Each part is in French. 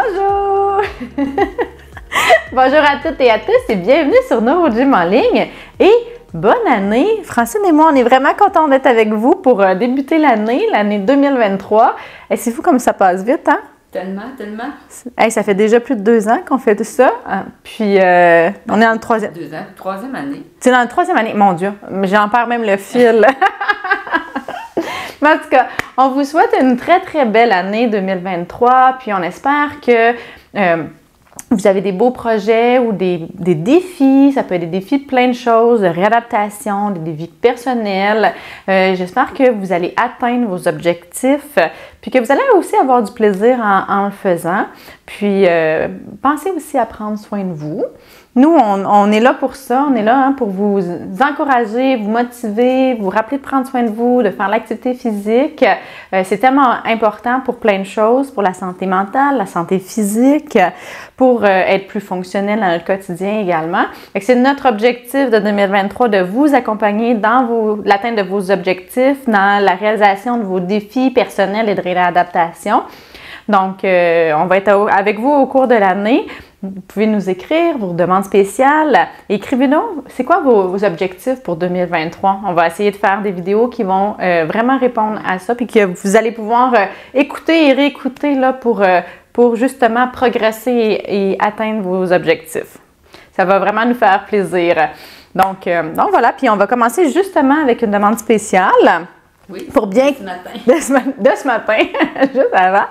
Bonjour! Bonjour à toutes et à tous et bienvenue sur NeuroGym en ligne et bonne année! Francine et moi, on est vraiment contents d'être avec vous pour débuter l'année 2023. Et c'est fou comme ça passe vite, hein? Tellement, tellement. Hey, ça fait déjà plus de 2 ans qu'on fait tout ça. Puis, on est dans le troisième... 2 ans, troisième année. C'est dans la troisième année. Mon Dieu, j'en perds même le fil. Mais en tout cas, on vous souhaite une très, très belle année 2023. Puis, on espère que vous avez des beaux projets ou des défis. Ça peut être des défis de plein de choses, de réadaptation, des défis personnels. J'espère que vous allez atteindre vos objectifs, puis que vous allez aussi avoir du plaisir en le faisant. Puis, pensez aussi à prendre soin de vous. Nous, on est là pour ça. On est là pour vous encourager, vous motiver, vous rappeler de prendre soin de vous, de faire l'activité physique. C'est tellement important pour plein de choses, pour la santé mentale, la santé physique, pour être plus fonctionnel dans notre quotidien également. C'est notre objectif de 2023 de vous accompagner dans l'atteinte de vos objectifs, dans la réalisation de vos défis personnels et de réadaptation. Donc, on va être avec vous au cours de l'année. Vous pouvez nous écrire vos demandes spéciales. Écrivez-nous, c'est quoi vos objectifs pour 2023? On va essayer de faire des vidéos qui vont vraiment répondre à ça, puis que vous allez pouvoir écouter et réécouter là, pour justement progresser et atteindre vos objectifs. Ça va vraiment nous faire plaisir. Donc voilà, puis on va commencer justement avec une demande spéciale. Oui, pour bien ce matin. De ce matin, juste avant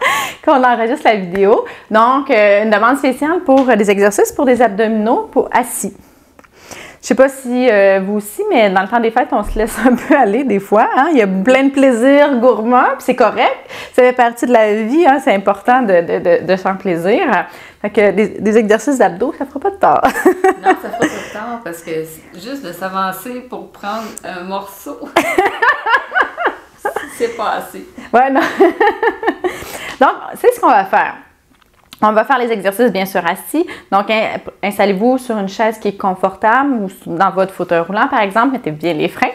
qu'on enregistre la vidéo. Donc, une demande spéciale pour des exercices pour des abdominaux pour assis. Je sais pas si vous aussi, mais dans le temps des fêtes, on se laisse un peu aller des fois. Hein? Il y a plein de plaisirs gourmands, puis c'est correct. Ça fait partie de la vie, hein? C'est important de se faire plaisir. Fait que des exercices d'abdos, ça fera pas de tort. Non, ça fera pas de tort parce que juste de s'avancer pour prendre un morceau, c'est pas assez. Ouais, non. Donc, c'est ce qu'on va faire. On va faire les exercices, bien sûr, assis. Donc, installez-vous sur une chaise qui est confortable ou dans votre fauteuil roulant, par exemple. Mettez bien les freins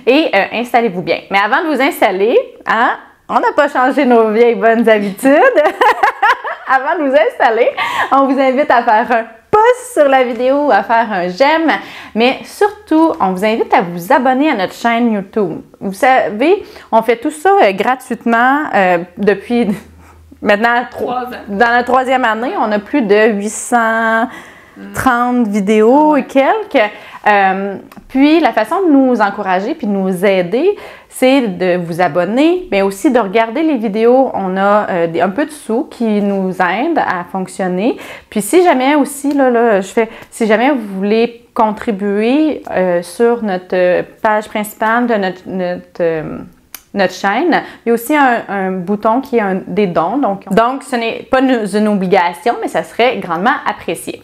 et installez-vous bien. Mais avant de vous installer, hein, on n'a pas changé nos vieilles bonnes habitudes. Avant de vous installer, on vous invite à faire un pouce sur la vidéo, à faire un j'aime, mais surtout, on vous invite à vous abonner à notre chaîne YouTube. Vous savez, on fait tout ça gratuitement depuis... Maintenant, 3 ans. Dans la 3e année, on a plus de 830 vidéos et quelques. Puis, la façon de nous encourager puis de nous aider, c'est de vous abonner, mais aussi de regarder les vidéos. On a un peu de sous qui nous aident à fonctionner. Puis, si jamais aussi, si jamais vous voulez contribuer sur notre page principale de notre chaîne. Il y a aussi un bouton qui est des dons. Donc ce n'est pas une obligation, mais ça serait grandement apprécié.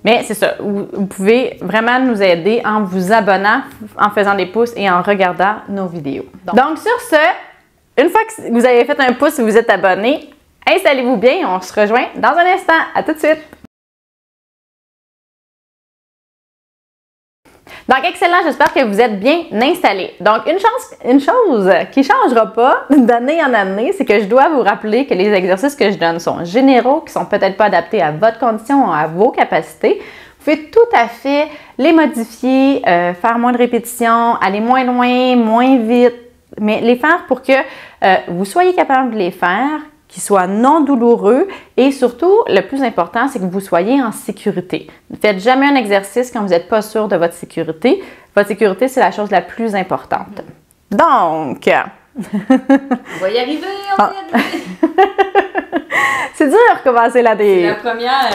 Mais c'est ça, vous pouvez vraiment nous aider en vous abonnant, en faisant des pouces et en regardant nos vidéos. Donc sur ce, une fois que vous avez fait un pouce et vous êtes abonné, installez-vous bien et on se rejoint dans un instant. À tout de suite! Donc, excellent, j'espère que vous êtes bien installés. Donc, une chose qui ne changera pas d'année en année, c'est que je dois vous rappeler que les exercices que je donne sont généraux, qui ne sont peut-être pas adaptés à votre condition ou à vos capacités. Vous pouvez tout à fait les modifier, faire moins de répétitions, aller moins loin, moins vite, mais les faire pour que vous soyez capable de les faire, qui soit non douloureux et surtout, le plus important, c'est que vous soyez en sécurité. Ne faites jamais un exercice quand vous n'êtes pas sûr de votre sécurité. Votre sécurité, c'est la chose la plus importante. Donc... On va y arriver, on va y arriver! C'est dur de recommencer l'année. C'est la première.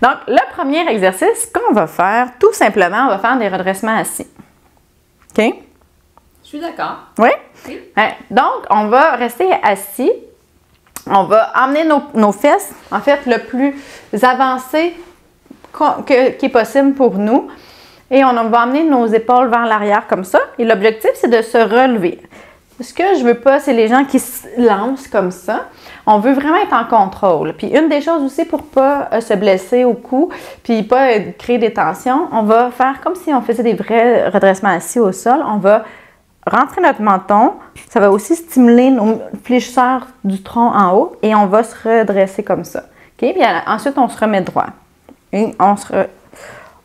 Donc, le premier exercice qu'on va faire, tout simplement, on va faire des redressements assis. OK? Je suis d'accord. Oui? Oui. Donc, on va rester assis. On va emmener nos fesses, en fait, le plus avancé qui est possible pour nous. Et on va emmener nos épaules vers l'arrière comme ça. Et l'objectif, c'est de se relever. Ce que je veux pas, c'est les gens qui se lancent comme ça. On veut vraiment être en contrôle. Puis une des choses aussi pour pas se blesser au cou, puis pas créer des tensions, on va faire comme si on faisait des vrais redressements assis au sol. On va rentrer notre menton. Ça va aussi stimuler nos fléchisseurs du tronc en haut et on va se redresser comme ça. OK? Puis ensuite, on se remet droit. Et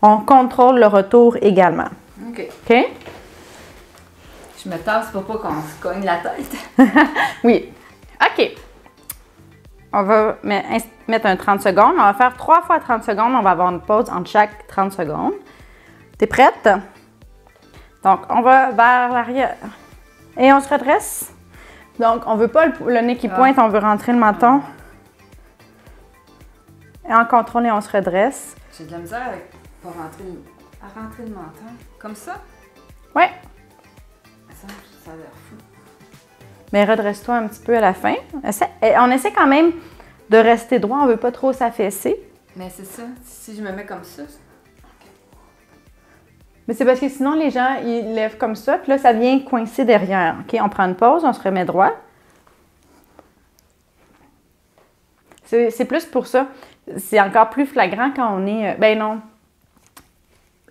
on contrôle le retour également. OK. OK? Je me tasse pour pas qu'on se cogne la tête. Oui. OK. On va mettre un 30 secondes. On va faire 3 fois 30 secondes. On va avoir une pause entre chaque 30 secondes. T'es prête? Donc, on va vers l'arrière. Et on se redresse. Donc, on veut pas le nez qui pointe, on veut rentrer le menton. Et en contrôle, et on se redresse. J'ai de la misère à rentrer le menton. Comme ça? Ouais. Ça a l'air fou. Mais redresse-toi un petit peu à la fin. On essaie quand même de rester droit, on veut pas trop s'affaisser. Mais c'est ça. Si je me mets comme ça... Mais c'est parce que sinon, les gens, ils lèvent comme ça, puis là, ça vient coincer derrière. OK, on prend une pause, on se remet droit. C'est plus pour ça. C'est encore plus flagrant quand on est... ben non.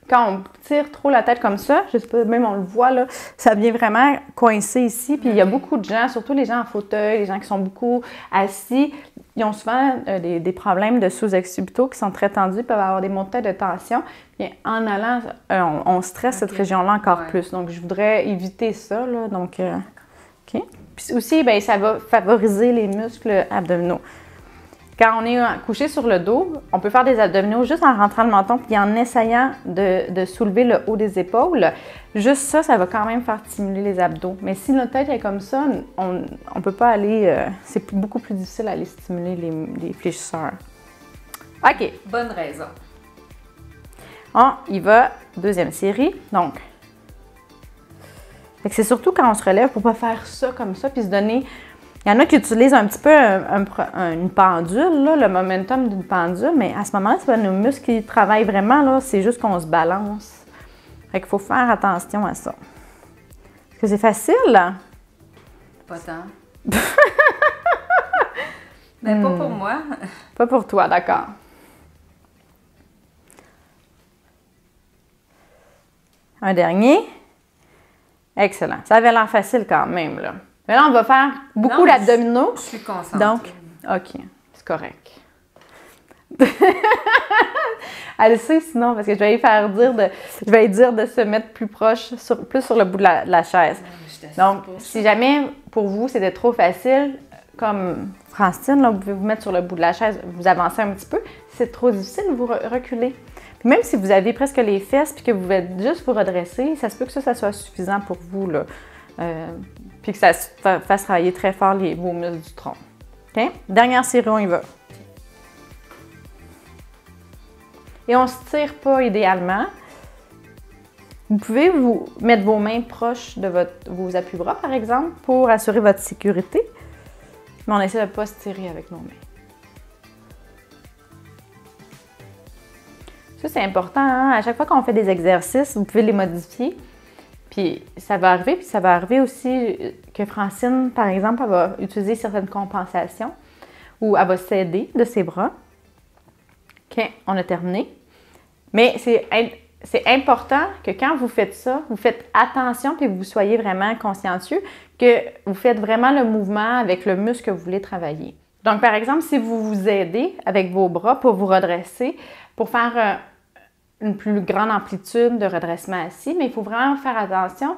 Quand on tire trop la tête comme ça, je sais pas, même on le voit, là, ça vient vraiment coincer ici. Puis il y a beaucoup de gens, surtout les gens en fauteuil, les gens qui sont beaucoup assis, ils ont souvent des problèmes de sous-accubitaux qui sont très tendus, peuvent avoir des montées de tension. Puis en allant, on stresse cette région-là encore plus. Donc, je voudrais éviter ça, là. Donc, OK. Puis aussi, ben, ça va favoriser les muscles abdominaux. Quand on est couché sur le dos, on peut faire des abdominaux juste en rentrant le menton puis en essayant de soulever le haut des épaules. Juste ça, ça va quand même faire stimuler les abdos. Mais si notre tête est comme ça, on ne peut pas aller... c'est beaucoup plus difficile d'aller stimuler les fléchisseurs. OK. Bonne raison. On y va. Deuxième série. Donc, c'est surtout quand on se relève pour ne pas faire ça comme ça puis se donner... Il y en a qui utilisent un petit peu une pendule, là, le momentum d'une pendule, mais à ce moment-là, c'est pas nos muscles qui travaillent vraiment, là, c'est juste qu'on se balance. Fait qu'il faut faire attention à ça. Est-ce que c'est facile? Pas tant. Mais pas pour moi. Pas pour toi, d'accord. Un dernier. Excellent. Ça avait l'air facile quand même, là. Mais là, on va faire beaucoup d'abdominaux. Je suis concentrée. Donc, OK, c'est correct. Elle sait sinon, parce que je vais lui dire de se mettre plus proche, plus sur le bout de la chaise. Donc, si jamais pour vous c'était trop facile, comme Francine, là, vous pouvez vous mettre sur le bout de la chaise, vous avancez un petit peu. Si c'est trop difficile, vous reculez. Puis même si vous avez presque les fesses puis que vous pouvez juste vous redresser, ça se peut que ça soit suffisant pour vous, là. Puis que ça fasse travailler très fort vos muscles du tronc. OK? Dernière série, on y va. Et on ne se tire pas idéalement. Vous pouvez vous mettre vos mains proches de vos appuis-bras, par exemple, pour assurer votre sécurité. Mais on essaie de ne pas se tirer avec nos mains. Ça, c'est important, hein? À chaque fois qu'on fait des exercices, vous pouvez les modifier. Puis ça va arriver aussi que Francine, par exemple, elle va utiliser certaines compensations ou elle va s'aider de ses bras. OK, on a terminé. Mais c'est important que quand vous faites ça, vous faites attention puis vous soyez vraiment consciencieux que vous faites vraiment le mouvement avec le muscle que vous voulez travailler. Donc, par exemple, si vous vous aidez avec vos bras pour vous redresser, pour faire une plus grande amplitude de redressement assis, mais il faut vraiment faire attention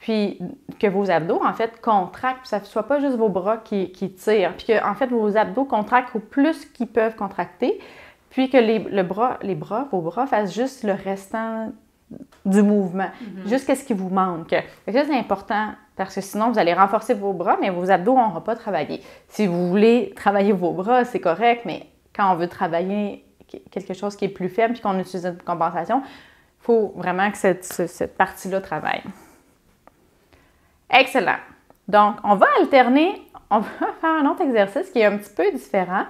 puis que vos abdos, en fait, contractent, que ça ne soit pas juste vos bras qui tirent, puis que, en fait, vos abdos contractent au plus qu'ils peuvent contracter, puis que vos bras fassent juste le restant du mouvement, juste ce qui vous manque. Ça, c'est important, parce que sinon, vous allez renforcer vos bras, mais vos abdos n'auront pas travaillé. Si vous voulez travailler vos bras, c'est correct, mais quand on veut travailler quelque chose qui est plus faible et qu'on utilise une compensation, il faut vraiment que cette partie-là travaille. Excellent. Donc, on va alterner, on va faire un autre exercice qui est un petit peu différent.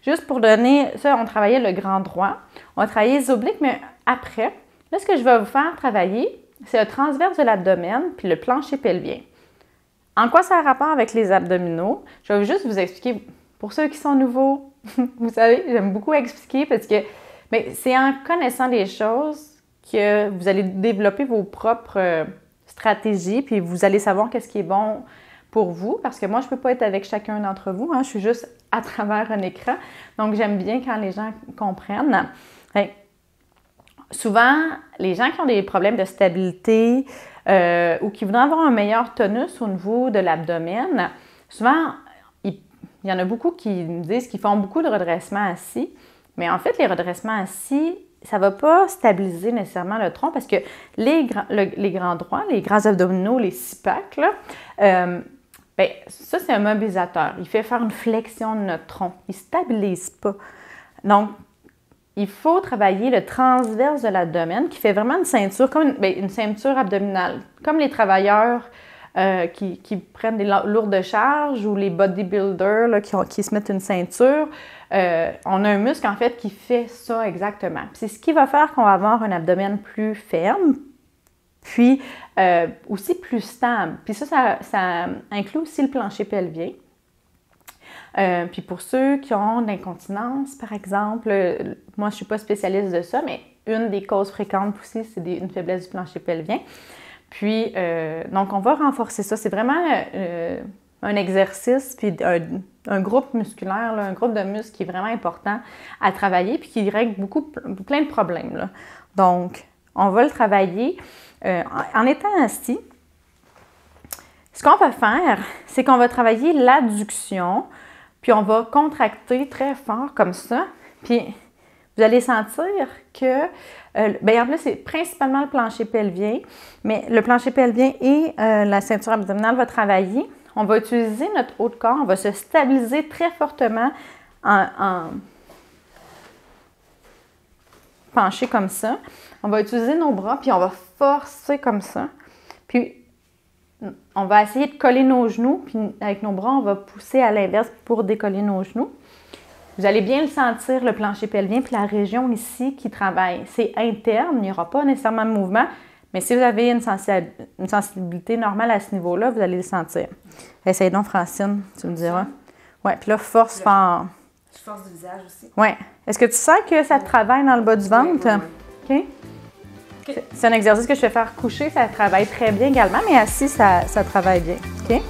Juste pour donner, ça, on travaillait le grand droit. On va travailler les obliques, mais après, là, ce que je vais vous faire travailler, c'est le transverse de l'abdomen puis le plancher pelvien. En quoi ça a rapport avec les abdominaux? Je vais juste vous expliquer, pour ceux qui sont nouveaux, vous savez, j'aime beaucoup expliquer parce que c'est en connaissant les choses que vous allez développer vos propres stratégie, puis vous allez savoir qu'est-ce qui est bon pour vous, parce que moi, je ne peux pas être avec chacun d'entre vous, hein, je suis juste à travers un écran, donc j'aime bien quand les gens comprennent. Souvent, les gens qui ont des problèmes de stabilité ou qui voudraient avoir un meilleur tonus au niveau de l'abdomen, souvent, il y en a beaucoup qui me disent qu'ils font beaucoup de redressements assis, mais en fait, les redressements assis, ça ne va pas stabiliser nécessairement le tronc parce que les grands droits, les grands abdominaux, les six-packs, bien, ça, c'est un mobilisateur. Il fait faire une flexion de notre tronc. Il ne stabilise pas. Donc, il faut travailler le transverse de l'abdomen qui fait vraiment une ceinture, comme une ceinture abdominale. Comme les travailleurs qui prennent des lourdes charges ou les bodybuilders là, qui se mettent une ceinture. On a un muscle, en fait, qui fait ça exactement. C'est ce qui va faire qu'on va avoir un abdomen plus ferme, puis aussi plus stable. Puis ça inclut aussi le plancher pelvien. Puis pour ceux qui ont de l'incontinence, par exemple, moi je ne suis pas spécialiste de ça, mais une des causes fréquentes aussi, c'est une faiblesse du plancher pelvien. Puis, donc on va renforcer ça. C'est vraiment un exercice, puis un groupe musculaire, là, un groupe de muscles qui est vraiment important à travailler, puis qui règle plein de problèmes, là. Donc, on va le travailler en étant assis. Ce qu'on va faire, c'est qu'on va travailler l'adduction, puis on va contracter très fort comme ça. Puis vous allez sentir que, bien en plus, c'est principalement le plancher pelvien, mais le plancher pelvien et la ceinture abdominale va travailler. On va utiliser notre haut de corps, on va se stabiliser très fortement en penché comme ça. On va utiliser nos bras, puis on va forcer comme ça. Puis, on va essayer de coller nos genoux, puis avec nos bras, on va pousser à l'inverse pour décoller nos genoux. Vous allez bien le sentir, le plancher pelvien, puis la région ici qui travaille. C'est interne, il n'y aura pas nécessairement de mouvement, mais si vous avez une sensibilité normale à ce niveau-là, vous allez le sentir. Essaye donc, Francine, tu me diras. Oui, puis là, force fort. Je force du visage aussi. Oui. Est-ce que tu sens que ça travaille dans le bas du ventre? Oui. OK. C'est un exercice que je fais faire coucher, ça travaille très bien également, mais assis, ça travaille bien. OK?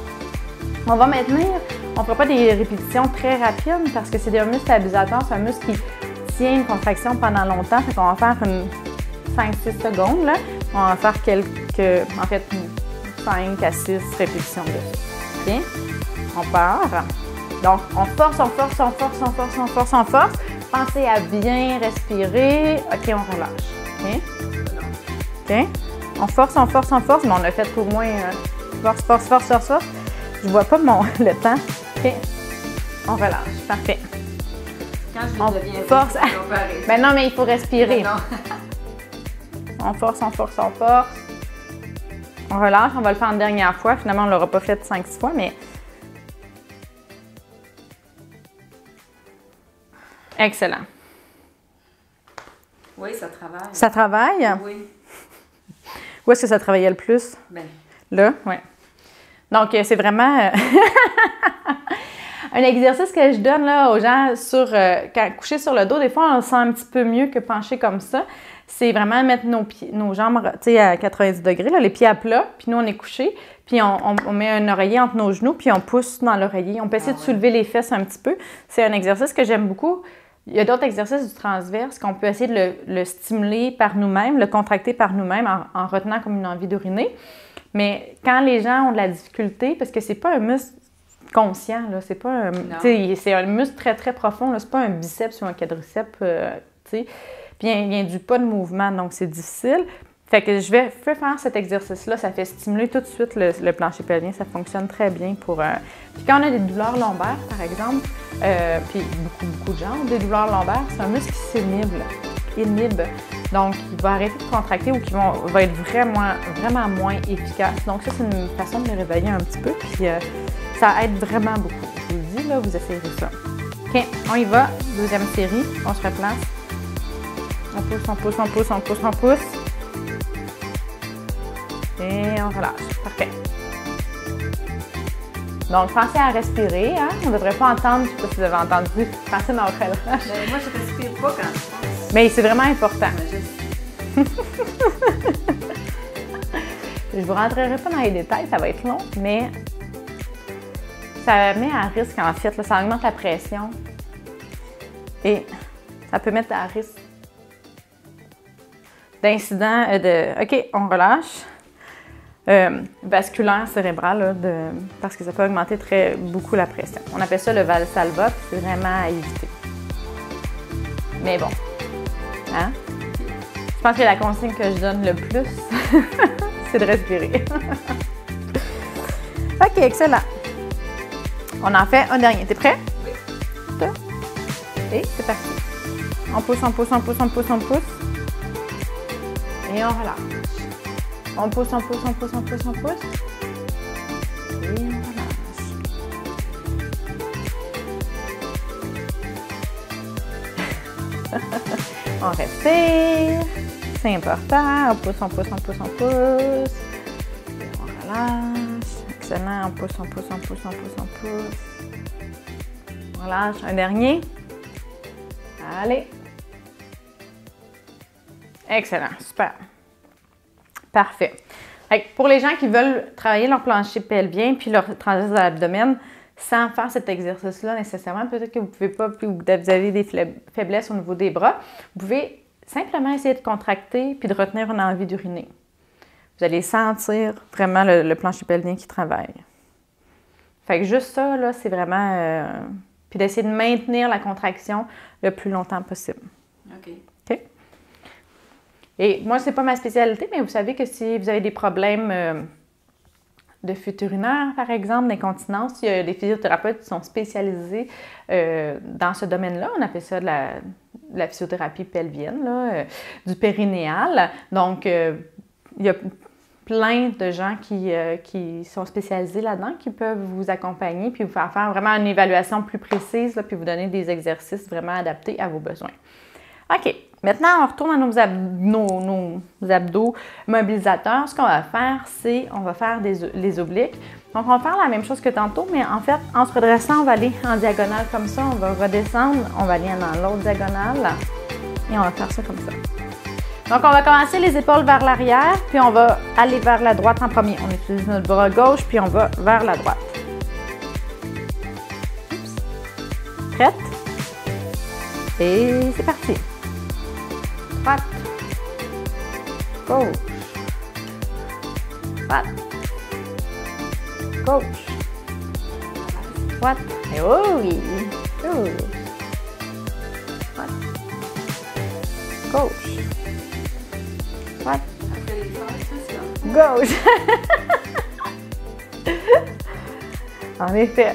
On va maintenir, on ne fera pas des répétitions très rapides parce que c'est un muscle stabilisateur, c'est un muscle qui tient une contraction pendant longtemps. Fait qu'on va faire 5-6 secondes. Là. On va faire 5 à 6 répétitions de ça. OK? On part. Donc, on force, on force, on force, on force, on force, on force. Pensez à bien respirer. OK, on relâche. OK? OK? On force, on force, on force. Mais on a fait au moins force, force, force, force, force. Je vois pas le temps. OK? On relâche. Parfait. Quand je deviens force. Ben non, mais il faut respirer. On force, on force, on force. On relâche. On va le faire une dernière fois. Finalement, on ne l'aura pas fait 5-6 fois, mais... Excellent. Oui, ça travaille. Ça travaille? Oui. Où est-ce que ça travaillait le plus? Bien. Là? Oui. Donc, c'est vraiment un exercice que je donne là, aux gens quand coucher sur le dos. Des fois, on le sent un petit peu mieux que pencher comme ça. C'est vraiment mettre nos jambes à 90 degrés, là, les pieds à plat. Puis nous, on est couchés. Puis on met un oreiller entre nos genoux, puis on pousse dans l'oreiller. On peut essayer de soulever les fesses un petit peu. C'est un exercice que j'aime beaucoup. Il y a d'autres exercices du transverse qu'on peut essayer de le stimuler par nous-mêmes, le contracter par nous-mêmes en retenant comme une envie d'uriner. Mais quand les gens ont de la difficulté, parce que c'est pas un muscle conscient, là, c'est pas c'est un muscle très, très profond, là, c'est pas un biceps ou un quadriceps, puis il y a du pas de mouvement, donc c'est difficile. Fait que je vais faire cet exercice-là, ça fait stimuler tout de suite le plancher pelvien, ça fonctionne très bien pour... Puis quand on a des douleurs lombaires, par exemple, puis beaucoup de gens ont des douleurs lombaires, c'est un muscle qui inhibe. Donc, il va arrêter de contracter ou qui va être vraiment moins efficace. Donc ça, c'est une façon de le réveiller un petit peu, puis ça aide vraiment beaucoup. Je vous le dis, là, vous essayerez ça. OK, on y va. Deuxième série, on se replace. On pousse, on pousse, on pousse, on pousse, on pousse. Et on relâche. Parfait. Donc, pensez à respirer. Hein? On ne devrait pas entendre, je ne sais pas si vous avez entendu, pensez dans le relâche. Ben, moi, je ne respire pas quand je pense. Mais c'est vraiment important. Je ne vous rentrerai pas dans les détails, ça va être long, mais ça met à risque, en fait, là, ça augmente la pression et ça peut mettre à risque d'incidents OK, on relâche. Vasculaire cérébral, là, parce que ça peut augmenter beaucoup la pression. On appelle ça le Valsalva, puis c'est vraiment à éviter. Mais bon, hein? Je pense que la consigne que je donne le plus, c'est de respirer. OK, excellent. On en fait un dernier. T'es prêt? Oui. Et c'est parti. On pousse, on pousse, on pousse, on pousse, on pousse. Et on relâche. On pousse, on pousse, on pousse, on pousse, on pousse. Et on relâche. On respire. C'est important. On pousse, on pousse, on pousse, on pousse. Et on relâche. Excellent. On pousse, on pousse, on pousse, on pousse, on pousse. On relâche. Un dernier. Allez. Excellent. Super. Parfait. Pour les gens qui veulent travailler leur plancher pelvien puis leur transverse de l'abdomen sans faire cet exercice-là nécessairement, peut-être que vous ne pouvez pas, puis vous avez des faiblesses au niveau des bras, vous pouvez simplement essayer de contracter puis de retenir une envie d'uriner. Vous allez sentir vraiment le plancher pelvien qui travaille. Fait que juste ça, là, c'est vraiment... puis d'essayer de maintenir la contraction le plus longtemps possible. OK. OK? Et moi, c'est pas ma spécialité, mais vous savez que si vous avez des problèmes de fuite urinaire, par exemple, d'incontinence, il y a des physiothérapeutes qui sont spécialisés dans ce domaine-là. On appelle ça de la physiothérapie pelvienne, là, du périnéal. Donc, il y a plein de gens qui sont spécialisés là-dedans, qui peuvent vous accompagner puis vous faire vraiment une évaluation plus précise, là, puis vous donner des exercices vraiment adaptés à vos besoins. OK. Maintenant, on retourne à nos abdos mobilisateurs. Ce qu'on va faire, c'est on va faire les obliques. Donc, on va faire la même chose que tantôt, mais en fait, en se redressant, on va aller en diagonale comme ça. On va redescendre, on va aller dans l'autre diagonale et on va faire ça comme ça. Donc, on va commencer les épaules vers l'arrière, puis on va aller vers la droite en premier. On utilise notre bras gauche, puis on va vers la droite. Oups. Prête? Et c'est parti. Droite. Gauche. Droite. Gauche. Droite. Et oh oui. Gauche. Droite. Gauche. Droite. Gauche. En effet.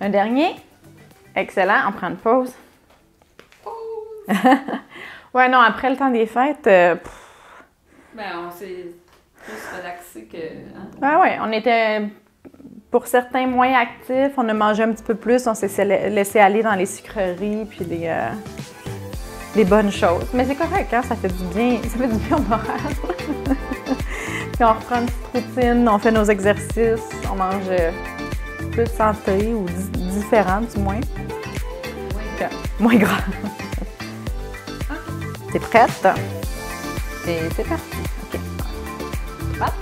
Un dernier. Excellent. On prend une pause. Ouais, non, après le temps des fêtes... Ben, on s'est plus relaxé que... Hein? Ah ouais, on était, pour certains, moins actifs. On a mangé un petit peu plus. On s'est laissé aller dans les sucreries puis les bonnes choses. Mais c'est correct, hein? Ça fait du bien au moral. Puis on reprend une petite routine, on fait nos exercices, on mange... plus santé ou différent du moins. Moins gras. T'es prête? Et c'est parti. OK. Droite.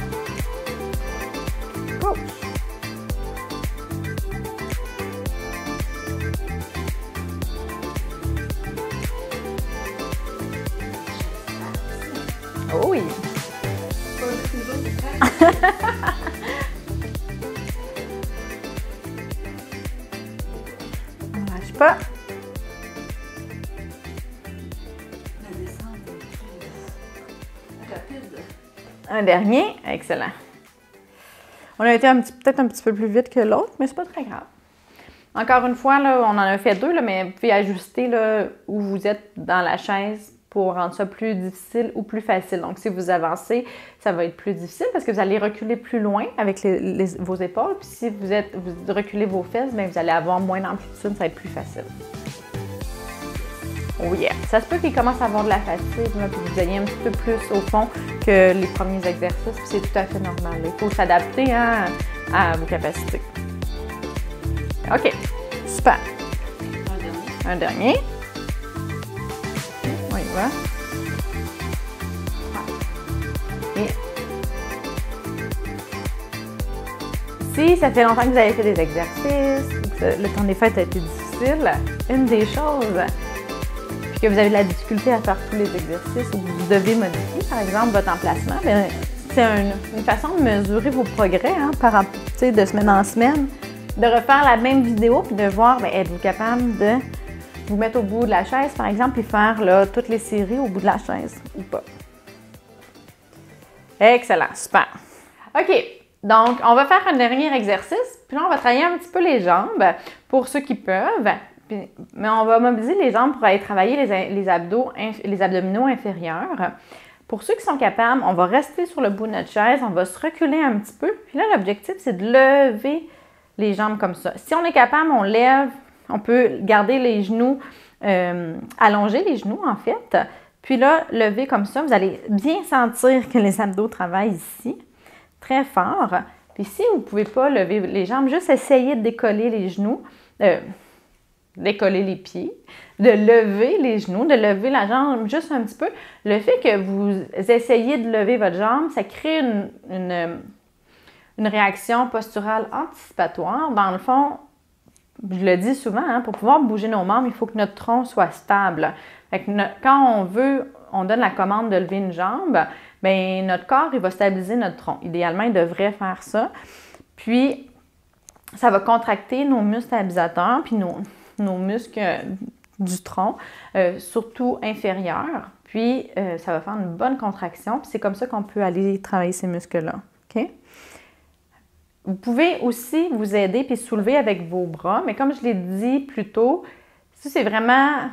Gauche. Oh oui. On lâche pas. La descente est rapide. Un dernier. Excellent. On a été peut-être un petit peu plus vite que l'autre, mais c'est pas très grave. Encore une fois, là, on en a fait deux, là, mais vous pouvez ajuster là, où vous êtes dans la chaise pour rendre ça plus difficile ou plus facile. Donc, si vous avancez, ça va être plus difficile parce que vous allez reculer plus loin avec vos épaules. Puis si vous reculez vos fesses, bien, vous allez avoir moins d'amplitude, ça va être plus facile. Oh yeah! Ça se peut qu'il commence à avoir de la fatigue, là, puis vous ayez un petit peu plus au fond que les premiers exercices, puis c'est tout à fait normal. Il faut s'adapter hein, à vos capacités. OK, super. Un dernier. vois? Et si ça fait longtemps que vous avez fait des exercices, que le temps des fêtes a été difficile, une des choses, puis que vous avez de la difficulté à faire tous les exercices ou que vous devez modifier, par exemple, votre emplacement, bien, c'est une façon de mesurer vos progrès de semaine en semaine, de refaire la même vidéo puis de voir, bien, êtes-vous capable de vous mettre au bout de la chaise, par exemple, et faire là, toutes les séries au bout de la chaise ou pas. Excellent, super. OK, donc on va faire un dernier exercice, puis là, on va travailler un petit peu les jambes pour ceux qui peuvent, mais on va mobiliser les jambes pour aller travailler les abdominaux inférieurs. Pour ceux qui sont capables, on va rester sur le bout de notre chaise, on va se reculer un petit peu. Puis là, l'objectif, c'est de lever les jambes comme ça. Si on est capable, on lève, on peut garder les genoux, allonger les genoux en fait. Puis là, lever comme ça, vous allez bien sentir que les abdos travaillent ici, très fort. Puis si vous ne pouvez pas lever les jambes, juste essayez de décoller les genoux, décoller les pieds, de lever les genoux, de lever la jambe juste un petit peu. Le fait que vous essayez de lever votre jambe, ça crée une réaction posturale anticipatoire. Dans le fond, je le dis souvent, pour pouvoir bouger nos membres, il faut que notre tronc soit stable. Fait que quand on donne la commande de lever une jambe, bien, notre corps, il va stabiliser notre tronc. Idéalement, il devrait faire ça. Puis, ça va contracter nos muscles stabilisateurs, puis nos muscles du tronc, surtout inférieurs. Puis, ça va faire une bonne contraction. Puis, c'est comme ça qu'on peut aller travailler ces muscles-là. OK? Vous pouvez aussi vous aider puis soulever avec vos bras. Mais comme je l'ai dit plus tôt, ça, c'est vraiment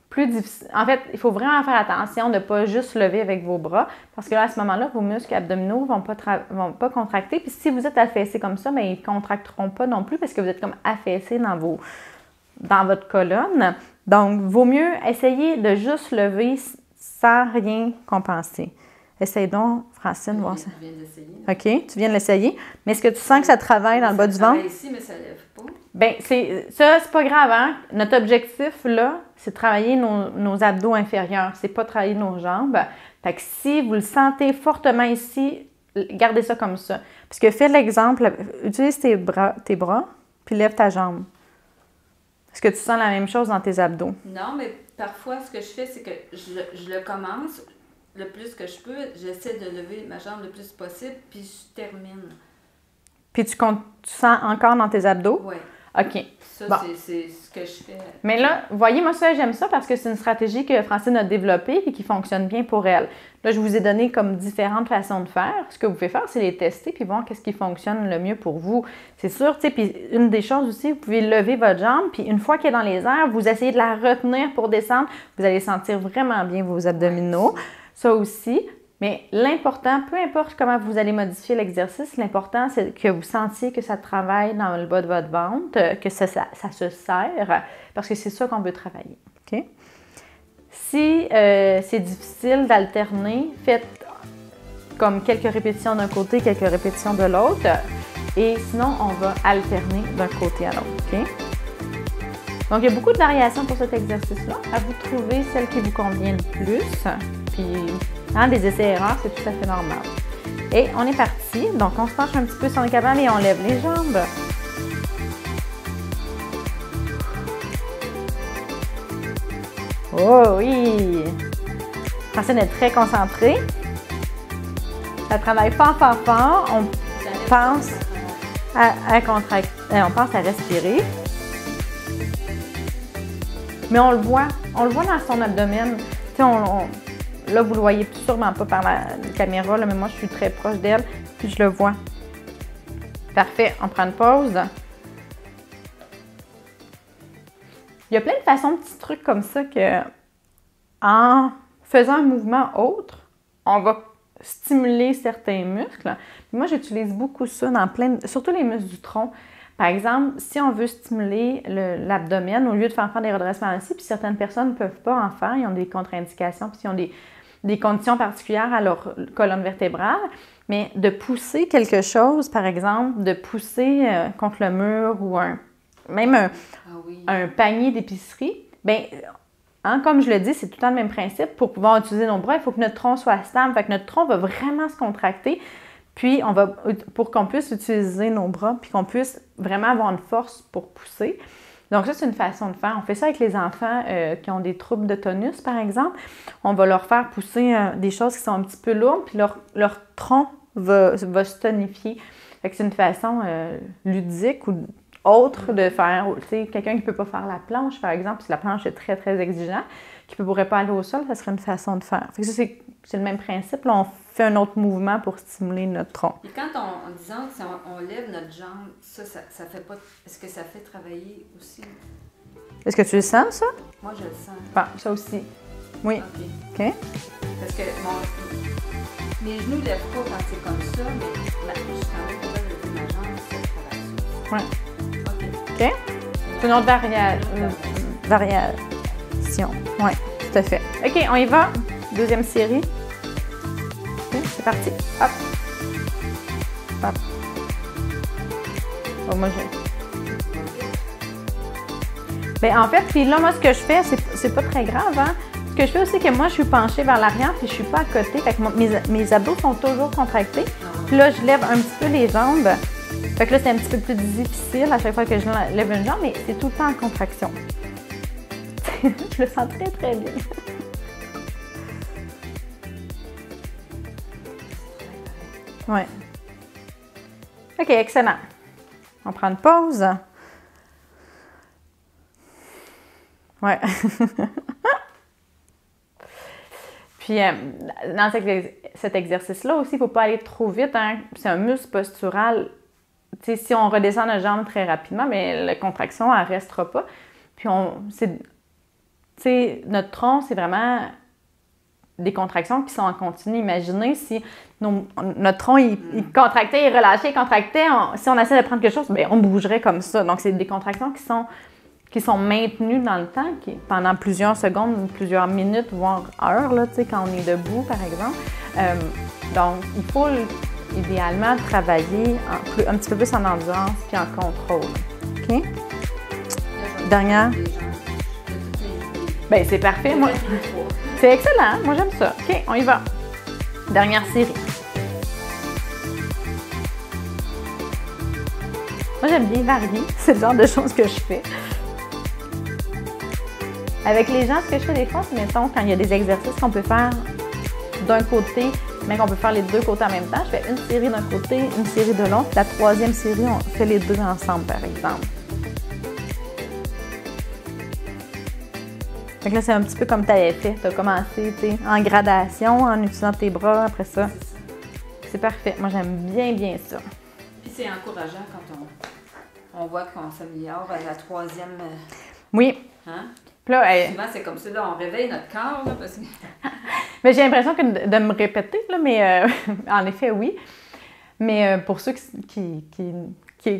plus difficile. En fait, il faut vraiment faire attention de ne pas juste lever avec vos bras parce que là, à ce moment-là, vos muscles abdominaux ne vont pas contracter. Puis, si vous êtes affaissé comme ça, bien, ils ne contracteront pas non plus parce que vous êtes comme affaissé dans votre colonne. Donc, vaut mieux essayer de juste lever sans rien compenser. Essaye donc, Francine, voir ça. Je viens d'essayer. OK, tu viens de l'essayer. Mais est-ce que tu sens que ça travaille dans le bas du ventre? Ça ici, mais ça ne lève pas. Bien, c'est pas grave, hein? Notre objectif, là, c'est de travailler nos abdos inférieurs. C'est pas travailler nos jambes. Fait que si vous le sentez fortement ici, gardez ça comme ça. Parce que fais l'exemple, utilise tes bras, puis lève ta jambe. Est-ce que tu sens la même chose dans tes abdos? Non, mais parfois, ce que je fais, c'est que je le commence le plus que je peux. J'essaie de lever ma jambe le plus possible, puis je termine. Puis tu sens encore dans tes abdos? Oui. OK. Ça, bon. c'est ce que je fais. Mais là, voyez, moi, ça, j'aime ça parce que c'est une stratégie que Francine a développée et qui fonctionne bien pour elle. Là, je vous ai donné comme différentes façons de faire. Ce que vous pouvez faire, c'est les tester puis voir qu'est-ce qui fonctionne le mieux pour vous. C'est sûr, tu sais, puis une des choses aussi, vous pouvez lever votre jambe puis une fois qu'elle est dans les airs, vous essayez de la retenir pour descendre. Vous allez sentir vraiment bien vos abdominaux. Ça aussi. Mais l'important, peu importe comment vous allez modifier l'exercice, l'important, c'est que vous sentiez que ça travaille dans le bas de votre ventre, que ça se serre, parce que c'est ça qu'on veut travailler. OK? Si c'est difficile d'alterner, faites comme quelques répétitions d'un côté, quelques répétitions de l'autre, et sinon, on va alterner d'un côté à l'autre. OK? Donc, il y a beaucoup de variations pour cet exercice-là. À vous de trouver celle qui vous convient le plus. Puis, des essais-erreurs, c'est tout à fait normal. Et on est parti. Donc, on se penche un petit peu sur le capable et on lève les jambes. Oh oui! Francine est très concentrée. Ça travaille fort, fort, fort. On pense à contracter. On pense à respirer. Mais on le voit dans son abdomen. Tu sais, là, vous le voyez sûrement pas par la caméra, là, mais moi, je suis très proche d'elle, puis je le vois. Parfait, on prend une pause. Il y a plein de façons, de petits trucs comme ça que, en faisant un mouvement autre, on va stimuler certains muscles. Puis moi, j'utilise beaucoup ça surtout les muscles du tronc. Par exemple, si on veut stimuler l'abdomen, au lieu de faire des redressements assis, puis certaines personnes ne peuvent pas en faire, ils ont des contre-indications, puis ils ont des conditions particulières à leur colonne vertébrale, mais de pousser quelque chose, par exemple, de pousser contre le mur ou même un panier d'épicerie, bien, hein, comme je le dis, c'est tout le temps le même principe. Pour pouvoir utiliser nos bras, il faut que notre tronc soit stable. Fait que notre tronc va vraiment se contracter. Puis, pour qu'on puisse utiliser nos bras, puis qu'on puisse vraiment avoir une force pour pousser. Donc, ça, c'est une façon de faire. On fait ça avec les enfants qui ont des troubles de tonus, par exemple. On va leur faire pousser des choses qui sont un petit peu lourdes, puis leur tronc va se tonifier. Fait que c'est une façon ludique ou autre de faire, tu sais, quelqu'un qui ne peut pas faire la planche, par exemple, si la planche est très, très exigeante, qui ne pourrait pas aller au sol, ça serait une façon de faire. Fait que ça, c'est le même principe. Là, on fait un autre mouvement pour stimuler notre tronc. Et quand disons que si on lève notre jambe, ça fait pas... Est-ce que ça fait travailler aussi? Est-ce que tu le sens, ça? Moi, je le sens. Bon, ça aussi. Oui. OK. Parce que mes genoux ne lèvent pas quand c'est comme ça, mais je suis quand même capable de lever ma jambe, ça travaille. Oui. OK? C'est une autre variation. Oui, tout à fait. OK, on y va. Deuxième série. OK, c'est parti. Hop. Hop. Oh, moi, bien, en fait, puis là, moi, ce que je fais, c'est pas très grave, hein? Ce que je fais aussi, c'est que moi, je suis penchée vers l'arrière, puis je suis pas à côté. Fait que mes abdos sont toujours contractés. Puis là, je lève un petit peu les jambes. Fait que là, c'est un petit peu plus difficile à chaque fois que je lève une jambe, mais c'est tout le temps en contraction. Je le sens très, très bien. Oui. OK, excellent. On prend une pause. Ouais. Puis, dans cet exercice-là aussi, il ne faut pas aller trop vite. Hein? C'est un muscle postural. T'sais, si on redescend notre jambe très rapidement, mais la contraction, elle ne restera pas. Puis, notre tronc, c'est vraiment des contractions qui sont en continu. Imaginez si notre tronc, il contractait, il relâchait, il contractait. Si on essaie de prendre quelque chose, bien, on bougerait comme ça. Donc, c'est des contractions qui sont maintenues dans le temps, pendant plusieurs secondes, plusieurs minutes, voire heures, là, quand on est debout, par exemple. Donc, il faut idéalement travailler un petit peu plus en endurance puis en contrôle. OK? Dernière. Bien, c'est parfait. Moi, c'est excellent. Moi, j'aime ça. OK, on y va. Dernière série. Moi, j'aime bien varier. C'est le genre de choses que je fais. Avec les gens, ce que je fais des fois, c'est, mettons, quand il y a des exercices qu'on peut faire d'un côté, mais qu'on peut faire les deux côtés en même temps, je fais une série d'un côté, une série de l'autre. La troisième série, on fait les deux ensemble, par exemple. Fait que là, c'est un petit peu comme tu avais fait. Tu as commencé, tu sais, en gradation, en utilisant tes bras, après ça. C'est parfait. Moi, j'aime bien, bien ça. Puis c'est encourageant quand on voit qu'on s'améliore à la troisième... Oui. Hein? Puis là, souvent, c'est comme ça, là, on réveille notre corps, là, parce que... Mais j'ai l'impression que de me répéter, là, mais en effet, oui. Mais pour ceux qui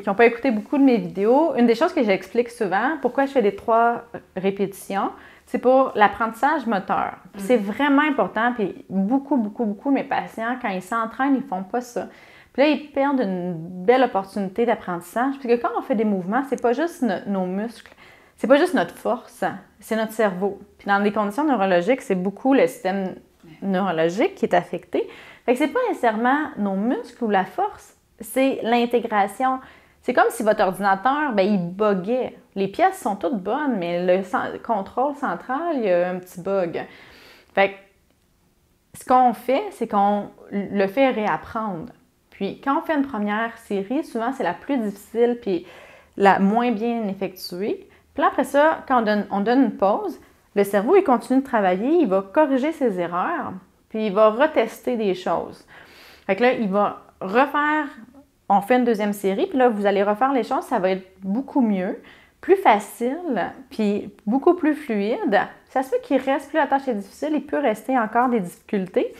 n'ont pas écouté beaucoup de mes vidéos, une des choses que j'explique souvent, pourquoi je fais des 3 répétitions, c'est pour l'apprentissage moteur. C'est vraiment important, puis beaucoup de mes patients, quand ils s'entraînent, ils font pas ça. Puis là, ils perdent une belle opportunité d'apprentissage, parce que quand on fait des mouvements, c'est pas juste nos muscles, c'est pas juste notre force, c'est notre cerveau. Puis dans des conditions neurologiques, c'est beaucoup le système neurologique qui est affecté. Fait que c'est pas nécessairement nos muscles ou la force, c'est l'intégration. C'est comme si votre ordinateur, bien, il buguait. Les pièces sont toutes bonnes, mais le contrôle central, il y a un petit bug. Fait que ce qu'on fait, c'est qu'on le fait réapprendre. Puis quand on fait une première série, souvent c'est la plus difficile puis la moins bien effectuée. Puis là, après ça, quand on donne une pause, le cerveau, il continue de travailler, il va corriger ses erreurs, puis il va retester des choses. Fait que là, il va refaire, on fait une deuxième série, puis là, vous allez refaire les choses, ça va être beaucoup mieux, plus facile, puis beaucoup plus fluide. Ça se fait qu'il reste, plus la tâche est difficile, il peut rester encore des difficultés.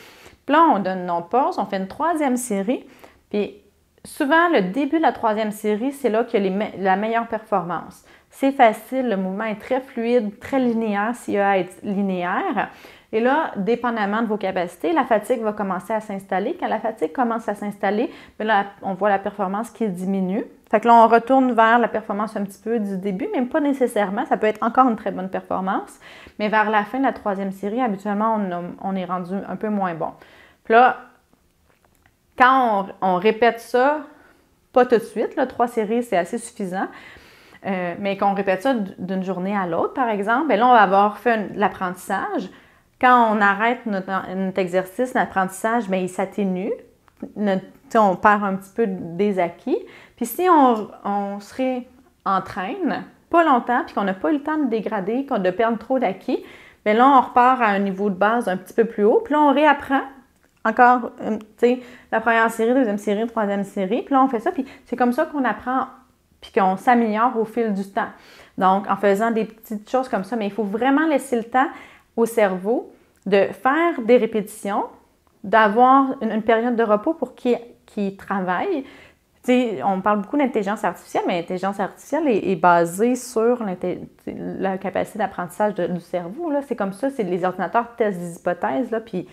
Puis là, on donne une pause, on fait une troisième série, puis souvent, le début de la troisième série, c'est là qu'il y a la meilleure performance. C'est facile, le mouvement est très fluide, très linéaire s'il y a à être linéaire. Et là, dépendamment de vos capacités, la fatigue va commencer à s'installer. Quand la fatigue commence à s'installer, bien là, on voit la performance qui diminue. Fait que là, on retourne vers la performance un petit peu du début, mais pas nécessairement. Ça peut être encore une très bonne performance, mais vers la fin de la 3e série, habituellement, on est rendu un peu moins bon. Puis là, quand on répète ça, pas tout de suite, là, 3 séries, c'est assez suffisant, mais qu'on répète ça d'une journée à l'autre, par exemple, bien là, on va avoir fait l'apprentissage. Quand on arrête notre exercice, l'apprentissage, bien, il s'atténue. On perd un petit peu des acquis. Puis si on se réentraîne pas longtemps, puis qu'on n'a pas eu le temps de dégrader, de perdre trop d'acquis, bien là, on repart à un niveau de base un petit peu plus haut. Puis là, on réapprend encore, tu sais, la première série, deuxième série, troisième série. Puis là, on fait ça. Puis c'est comme ça qu'on apprend, puis qu'on s'améliore au fil du temps. Donc, en faisant des petites choses comme ça. Mais il faut vraiment laisser le temps au cerveau de faire des répétitions, d'avoir une période de repos pour qu'il travaille. Tu sais, on parle beaucoup d'intelligence artificielle, mais l'intelligence artificielle est basée sur la capacité d'apprentissage du cerveau. Là. C'est comme ça, les ordinateurs testent des hypothèses, là, puis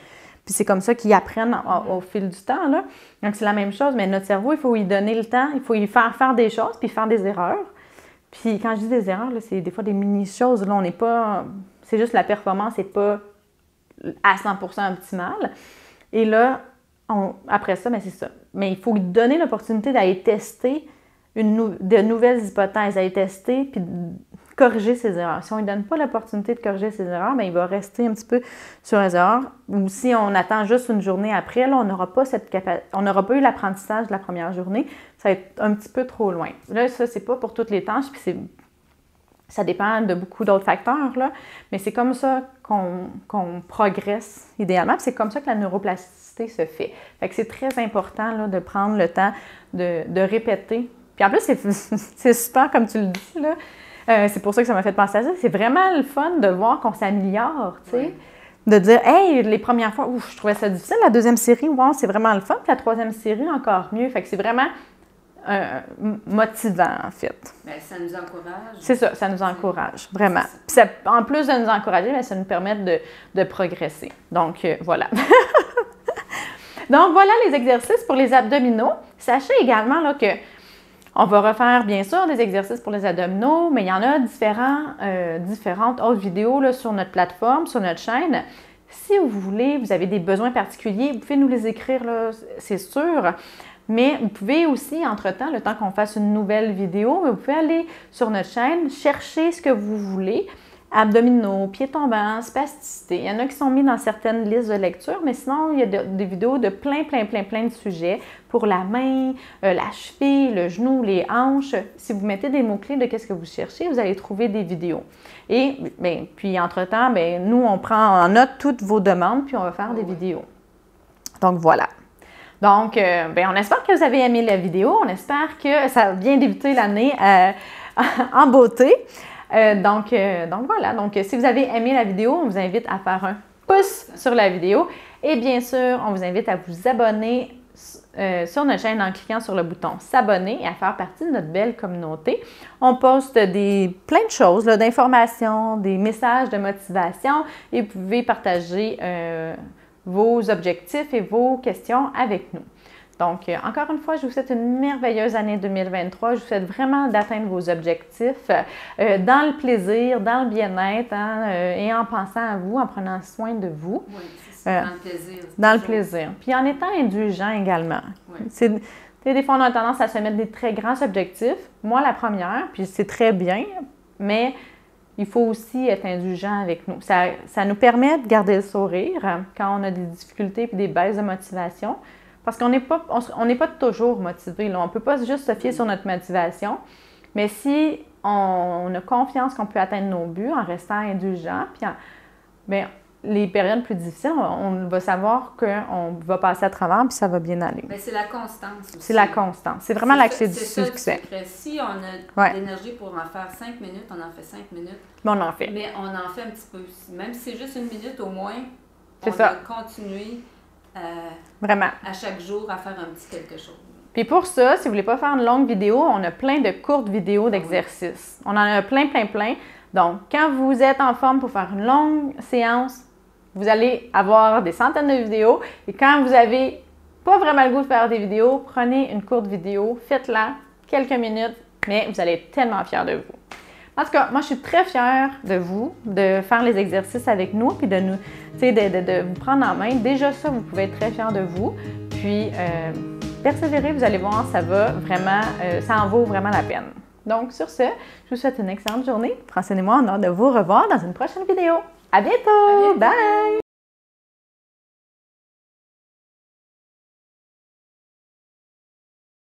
c'est comme ça qu'ils apprennent au fil du temps. Là. Donc, c'est la même chose, mais notre cerveau, il faut lui donner le temps, il faut lui faire des choses, puis faire des erreurs. Puis quand je dis des erreurs, là, c'est des fois des mini-choses. Là, on n'est pas... C'est juste la performance n'est pas à 100% optimale. Et là, après ça, bien, c'est ça. Mais il faut lui donner l'opportunité d'aller tester de nouvelles hypothèses, d'aller tester puis corriger ses erreurs. Si on ne lui donne pas l'opportunité de corriger ses erreurs, bien, il va rester un petit peu sur les erreurs. Ou si on attend juste une journée après, là, on n'aura pas eu l'apprentissage de la première journée. Ça va être un petit peu trop loin. Là, ça, c'est pas pour toutes les tâches, puis ça dépend de beaucoup d'autres facteurs, là, mais c'est comme ça qu'on progresse idéalement. Puis c'est comme ça que la neuroplasticité se fait. Fait que c'est très important là, de prendre le temps de répéter. Puis en plus, c'est super, comme tu le dis, là. C'est pour ça que ça m'a fait penser à ça. C'est vraiment le fun de voir qu'on s'améliore, tu sais. Oui. De dire, hey, les premières fois, je trouvais ça difficile. La deuxième série, wow, c'est vraiment le fun. Puis la troisième série, encore mieux. Fait que c'est vraiment motivant, en fait. Bien, ça nous encourage. C'est ça nous encourage, vraiment. Puis ça, en plus de nous encourager, bien, ça nous permet de progresser. Donc, voilà. Donc, voilà les exercices pour les abdominaux. Sachez également là, que on va refaire, bien sûr, des exercices pour les abdominaux, mais il y en a différentes autres vidéos là, sur notre plateforme, sur notre chaîne. Si vous voulez, vous avez des besoins particuliers, vous pouvez nous les écrire, là, c'est sûr. Mais vous pouvez aussi, entre-temps, le temps qu'on fasse une nouvelle vidéo, vous pouvez aller sur notre chaîne, chercher ce que vous voulez. Abdominaux, pieds tombants, spasticité. Il y en a qui sont mis dans certaines listes de lecture, mais sinon, il y a des vidéos de plein de sujets pour la main, la cheville, le genou, les hanches. Si vous mettez des mots-clés de qu'est-ce que vous cherchez, vous allez trouver des vidéos. Et bien, puis, entre-temps, bien, nous, on prend en note toutes vos demandes, puis on va faire des vidéos. Donc, voilà. Donc, bien, on espère que vous avez aimé la vidéo. On espère que ça a bien débuté l'année en beauté. Donc voilà. Donc, si vous avez aimé la vidéo, on vous invite à faire un pouce sur la vidéo. Et bien sûr, on vous invite à vous abonner sur notre chaîne en cliquant sur le bouton s'abonner et à faire partie de notre belle communauté. On poste plein de choses, d'informations, des messages de motivation et vous pouvez partager vos objectifs et vos questions avec nous. Donc, encore une fois, je vous souhaite une merveilleuse année 2023. Je vous souhaite vraiment d'atteindre vos objectifs dans le plaisir, dans le bien-être et en pensant à vous, en prenant soin de vous. Oui, c'est ça, dans le plaisir. Dans le plaisir. Puis en étant indulgent également. Oui. Des fois, on a tendance à se mettre des très grands objectifs. Moi, la première, puis c'est très bien, mais il faut aussi être indulgent avec nous. Ça nous permet de garder le sourire quand on a des difficultés et des baisses de motivation. Parce qu'on n'est pas toujours motivé. Là. On ne peut pas juste se fier sur notre motivation. Mais si on a confiance qu'on peut atteindre nos buts en restant indulgent, puis bien, les périodes plus difficiles, on va savoir qu'on va passer à travers puis ça va bien aller. Mais c'est la constance aussi. C'est la constance. C'est vraiment la clé du succès. Si on a de l'énergie pour en faire 5 minutes, on en fait 5 minutes. Mais on en fait. Mais on en fait un petit peu aussi. Même si c'est juste une minute au moins, on va continuer vraiment à chaque jour à faire un petit quelque chose. Puis pour ça, si vous ne voulez pas faire une longue vidéo, on a plein de courtes vidéos d'exercices. On en a plein. Donc, quand vous êtes en forme pour faire une longue séance, Vous allez avoir des centaines de vidéos et quand vous avez pas vraiment le goût de faire des vidéos, prenez une courte vidéo, faites-la quelques minutes, mais vous allez être tellement fiers de vous. En tout cas, moi, je suis très fière de vous, de faire les exercices avec nous, puis de vous prendre en main. Déjà ça, vous pouvez être très fiers de vous. Puis, persévérer, vous allez voir, ça va vraiment, ça en vaut vraiment la peine. Donc, sur ce, je vous souhaite une excellente journée. Prenez-moi en hâte de vous revoir dans une prochaine vidéo. À bientôt! Bye!